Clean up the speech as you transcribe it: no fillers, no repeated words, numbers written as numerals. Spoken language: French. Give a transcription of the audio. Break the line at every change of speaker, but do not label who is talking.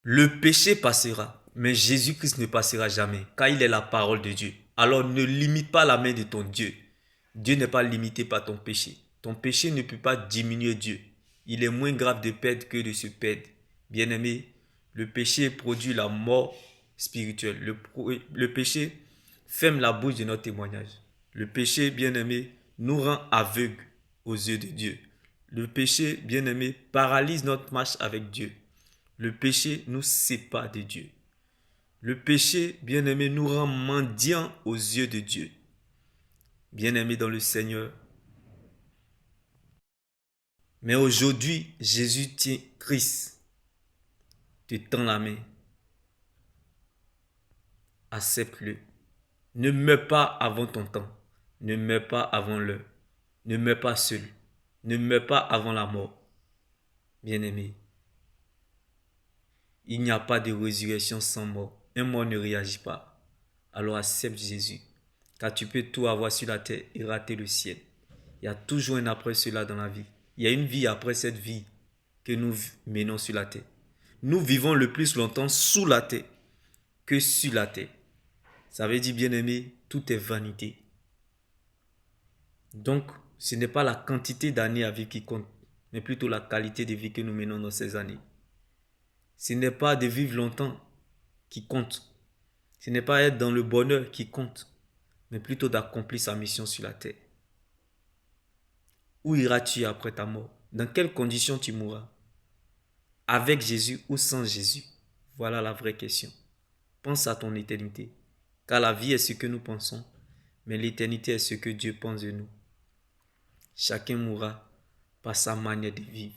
Le péché passera, mais Jésus-Christ ne passera jamais, car il est la parole de Dieu. Alors ne limite pas la main de ton Dieu. Dieu n'est pas limité par ton péché. Ton péché ne peut pas diminuer Dieu. Il est moins grave de perdre que de se perdre. Bien-aimé, le péché produit la mort spirituelle. Le péché ferme la bouche de notre témoignage. Le péché, bien-aimé, nous rend aveugles aux yeux de Dieu. Le péché, bien-aimé, paralyse notre marche avec Dieu. Le péché nous sépare de Dieu. Le péché, bien-aimé, nous rend mendiants aux yeux de Dieu. Bien-aimé dans le Seigneur. Mais aujourd'hui, Jésus tient Christ, te tend la main. Accepte-le. Ne meurs pas avant ton temps. Ne meurs pas avant l'heure. Ne meurs pas seul. Ne meurs pas avant la mort. Bien-aimé, il n'y a pas de résurrection sans mort. Un mort ne réagit pas. Alors accepte Jésus. Car tu peux tout avoir sur la terre et rater le ciel. Il y a toujours un après cela dans la vie. Il y a une vie après cette vie que nous menons sur la terre. Nous vivons le plus longtemps sous la terre que sur la terre. Ça veut dire, bien-aimé, tout est vanité. Donc, ce n'est pas la quantité d'années à vivre qui compte, mais plutôt la qualité de vie que nous menons dans ces années. Ce n'est pas de vivre longtemps qui compte. Ce n'est pas être dans le bonheur qui compte, mais plutôt d'accomplir sa mission sur la terre. Où iras-tu après ta mort? Dans quelles conditions tu mourras? Avec Jésus ou sans Jésus? Voilà la vraie question. Pense à ton éternité. Car la vie est ce que nous pensons, mais l'éternité est ce que Dieu pense de nous. Chacun mourra par sa manière de vivre.